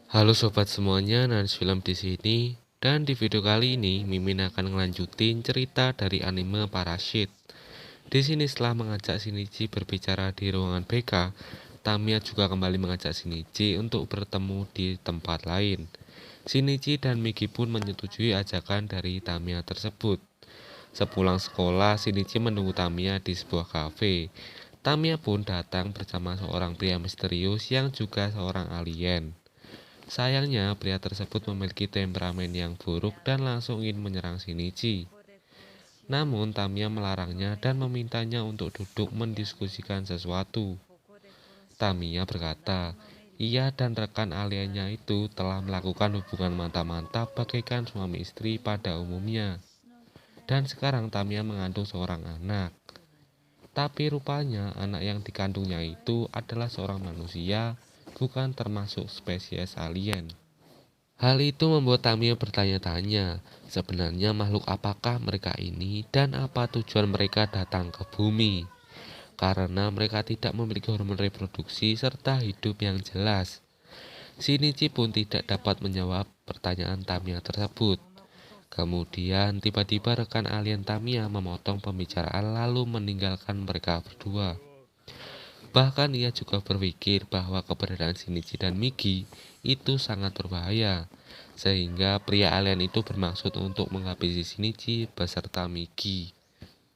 Halo sobat semuanya, Nans Film di sini. Dan di video kali ini, Mimin akan ngelanjutin cerita dari anime Parasit. Di sini setelah mengajak Shinichi berbicara di ruangan BK, Tamiya juga kembali mengajak Shinichi untuk bertemu di tempat lain. Shinichi dan Migi pun menyetujui ajakan dari Tamiya tersebut. Sepulang sekolah, Shinichi menunggu Tamiya di sebuah kafe. Tamiya pun datang bersama seorang pria misterius yang juga seorang alien. Sayangnya, pria tersebut memiliki temperamen yang buruk dan langsung ingin menyerang Shinichi. Namun, Tamiya melarangnya dan memintanya untuk duduk mendiskusikan sesuatu. Tamiya berkata, ia dan rekan aliennya itu telah melakukan hubungan mantap-mantap bagaikan suami istri pada umumnya. Dan sekarang Tamiya mengandung seorang anak. Tapi rupanya anak yang dikandungnya itu adalah seorang manusia, bukan termasuk spesies alien. Hal itu membuat Tamiya bertanya-tanya, sebenarnya makhluk apakah mereka ini dan apa tujuan mereka datang ke bumi. Karena mereka tidak memiliki hormon reproduksi serta hidup yang jelas. Shinichi pun tidak dapat menjawab pertanyaan Tamiya tersebut. Kemudian tiba-tiba rekan alien Tamiya memotong pembicaraan lalu meninggalkan mereka berdua. Bahkan ia juga berpikir bahwa keberadaan Shinichi dan Migi itu sangat berbahaya, sehingga pria alien itu bermaksud untuk menghabisi Shinichi beserta Migi.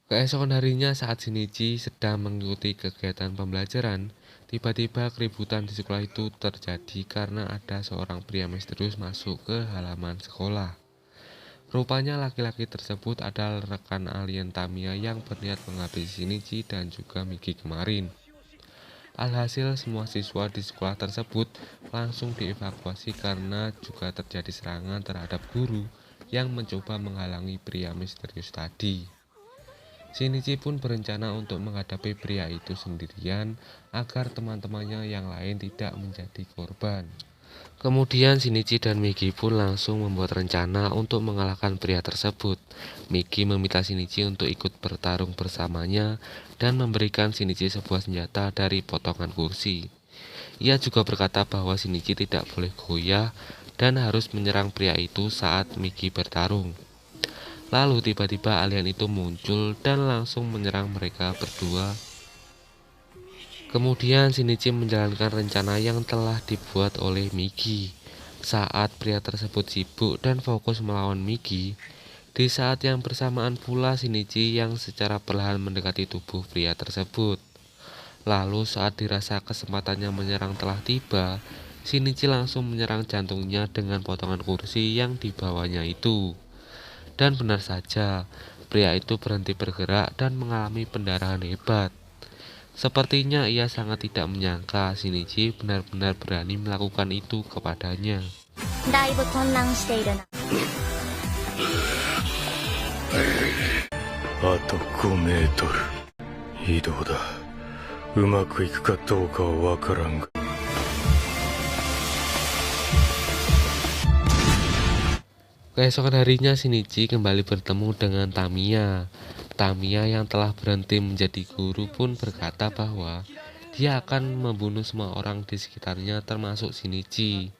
Keesokan harinya saat Shinichi sedang mengikuti kegiatan pembelajaran, tiba-tiba keributan di sekolah itu terjadi karena ada seorang pria misterius masuk ke halaman sekolah. Rupanya laki-laki tersebut adalah rekan alien Tamiya yang berniat menghabisi Shinichi dan juga Migi kemarin. Alhasil semua siswa di sekolah tersebut langsung dievakuasi karena juga terjadi serangan terhadap guru yang mencoba menghalangi pria misterius tadi. Shinichi pun berencana untuk menghadapi pria itu sendirian agar teman-temannya yang lain tidak menjadi korban. Kemudian Shinichi dan Migi pun langsung membuat rencana untuk mengalahkan pria tersebut. Migi meminta Shinichi untuk ikut bertarung bersamanya dan memberikan Shinichi sebuah senjata dari potongan kursi. Ia juga berkata bahwa Shinichi tidak boleh goyah dan harus menyerang pria itu saat Migi bertarung. Lalu tiba-tiba alien itu muncul dan langsung menyerang mereka berdua. Kemudian Shinichi menjalankan rencana yang telah dibuat oleh Migi. Saat pria tersebut sibuk dan fokus melawan Migi, di saat yang bersamaan pula Shinichi yang secara perlahan mendekati tubuh pria tersebut. Lalu saat dirasa kesempatannya menyerang telah tiba, Shinichi langsung menyerang jantungnya dengan potongan kursi yang dibawanya itu. Dan benar saja, pria itu berhenti bergerak dan mengalami pendarahan hebat. Sepertinya ia sangat tidak menyangka Shinichi benar-benar berani melakukan itu kepadanya. だいぶ混乱しているな。あと5メートル移動だ。うまくいくかどうかはわからんが。Keesokan harinya Shinichi kembali bertemu dengan Tamiya. Tamiya yang telah berhenti menjadi guru pun berkata bahwa dia akan membunuh semua orang di sekitarnya termasuk Shinichi.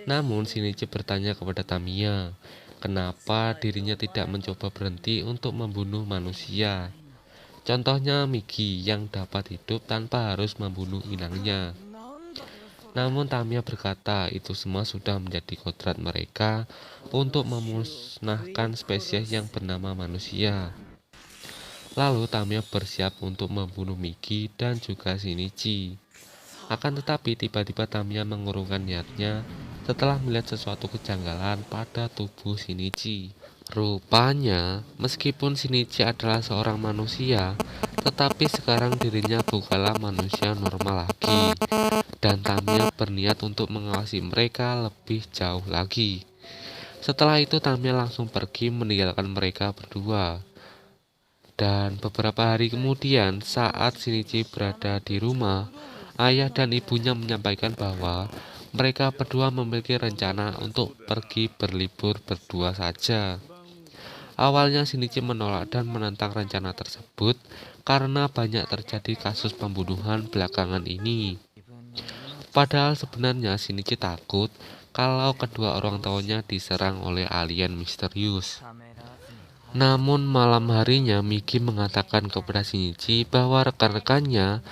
Namun Shinichi bertanya kepada Tamiya, kenapa dirinya tidak mencoba berhenti untuk membunuh manusia. Contohnya Migi yang dapat hidup tanpa harus membunuh inangnya. Namun Tamiya berkata itu semua sudah menjadi kodrat mereka untuk memusnahkan spesies yang bernama manusia. Lalu Tamiya bersiap untuk membunuh Migi dan juga Shinichi. Akan tetapi tiba-tiba Tamiya mengurungkan niatnya setelah melihat sesuatu kejanggalan pada tubuh Shinichi. Rupanya, meskipun Shinichi adalah seorang manusia, tetapi sekarang dirinya bukanlah manusia normal lagi. Dan Tamiya berniat untuk mengawasi mereka lebih jauh lagi. Setelah itu Tamiya langsung pergi meninggalkan mereka berdua. Dan beberapa hari kemudian saat Shinichi berada di rumah, ayah dan ibunya menyampaikan bahwa mereka berdua memiliki rencana untuk pergi berlibur berdua saja. Awalnya Shinichi menolak dan menentang rencana tersebut karena banyak terjadi kasus pembunuhan belakangan ini. Padahal sebenarnya Shinichi takut kalau kedua orang tuanya diserang oleh alien misterius. Namun malam harinya Miki mengatakan kepada Shinichi bahwa rekan-rekannya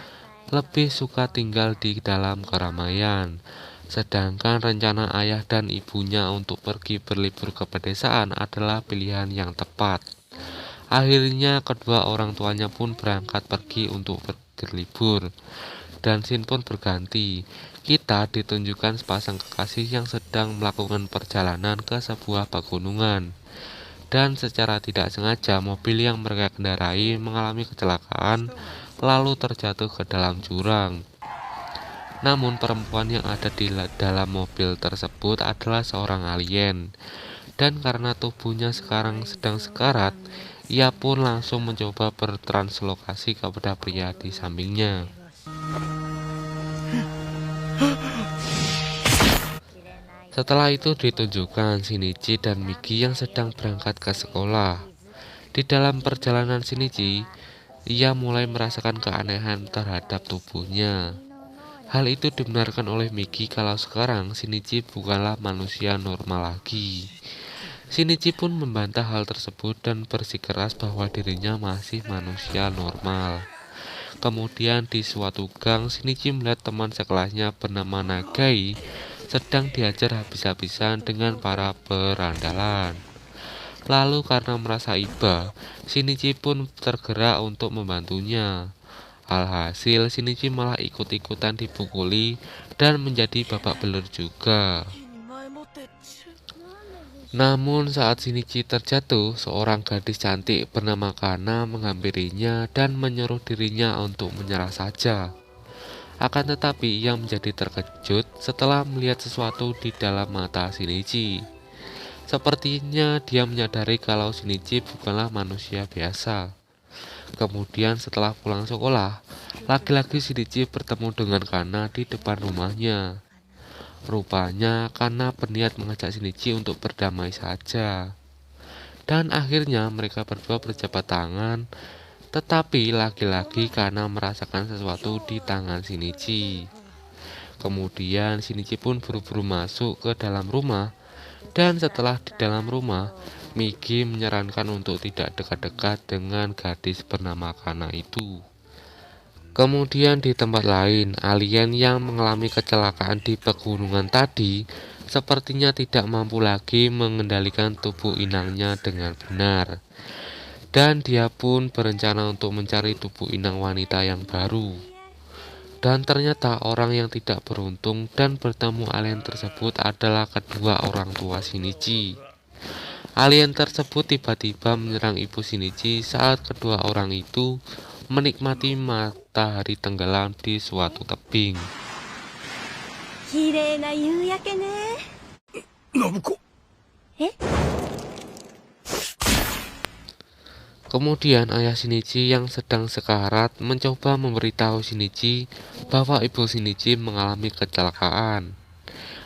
lebih suka tinggal di dalam keramaian. Sedangkan rencana ayah dan ibunya untuk pergi berlibur ke pedesaan adalah pilihan yang tepat. Akhirnya kedua orang tuanya pun berangkat pergi untuk berlibur. Dan scene pun berganti. Kita ditunjukkan sepasang kekasih yang sedang melakukan perjalanan ke sebuah pegunungan. Dan secara tidak sengaja mobil yang mereka kendarai mengalami kecelakaan lalu terjatuh ke dalam jurang. Namun perempuan yang ada di dalam mobil tersebut adalah seorang alien. Dan karena tubuhnya sekarang sedang sekarat, ia pun langsung mencoba bertranslokasi kepada pria di sampingnya. Setelah itu ditunjukkan Shinichi dan Miki yang sedang berangkat ke sekolah. Di dalam perjalanan Shinichi, ia mulai merasakan keanehan terhadap tubuhnya. Hal itu dibenarkan oleh Miki kalau sekarang Shinichi bukanlah manusia normal lagi. Shinichi pun membantah hal tersebut dan bersikeras bahwa dirinya masih manusia normal. Kemudian di suatu gang, Shinichi melihat teman sekelasnya bernama Nagai sedang diajar habis-habisan dengan para berandalan. Lalu karena merasa iba, Shinichi pun tergerak untuk membantunya. Alhasil Shinichi malah ikut-ikutan dipukuli dan menjadi babak belur juga. Namun saat Shinichi terjatuh, seorang gadis cantik bernama Kana menghampirinya dan menyuruh dirinya untuk menyerah saja. Akan tetapi ia menjadi terkejut setelah melihat sesuatu di dalam mata Shinichi. Sepertinya dia menyadari kalau Shinichi bukanlah manusia biasa. Kemudian setelah pulang sekolah, lagi-lagi Shinichi bertemu dengan Kana di depan rumahnya. Rupanya Kana berniat mengajak Shinichi untuk berdamai saja. Dan akhirnya mereka berdua berjabat tangan. Tetapi lagi-lagi Kana merasakan sesuatu di tangan Shinichi. Kemudian Shinichi pun buru-buru masuk ke dalam rumah. Dan setelah di dalam rumah, Miki menyarankan untuk tidak dekat-dekat dengan gadis bernama Kana itu. Kemudian di tempat lain, alien yang mengalami kecelakaan di pegunungan tadi sepertinya tidak mampu lagi mengendalikan tubuh inangnya dengan benar. Dan dia pun berencana untuk mencari tubuh inang wanita yang baru. Dan ternyata orang yang tidak beruntung dan bertemu alien tersebut adalah kedua orang tua Shinichi. Alien tersebut tiba-tiba menyerang ibu Shinichi saat kedua orang itu menikmati matahari tenggelam di suatu tebing. Nobuko. Kemudian ayah Shinichi yang sedang sekarat mencoba memberitahu Shinichi bahwa ibu Shinichi mengalami kecelakaan.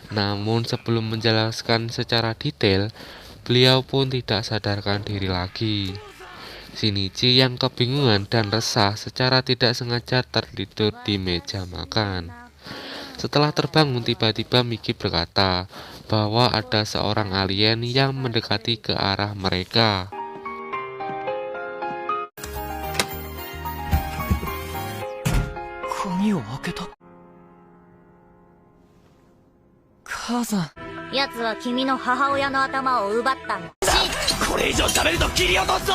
Namun sebelum menjelaskan secara detail, beliau pun tidak sadarkan diri lagi. Shinichi yang kebingungan dan resah secara tidak sengaja tertidur di meja makan. Setelah terbangun, tiba-tiba Miki berkata bahwa ada seorang alien yang mendekati ke arah mereka. Kaza. 奴は君の母親の頭を奪ったんだ。これ以上喋ると切り落とすぞ。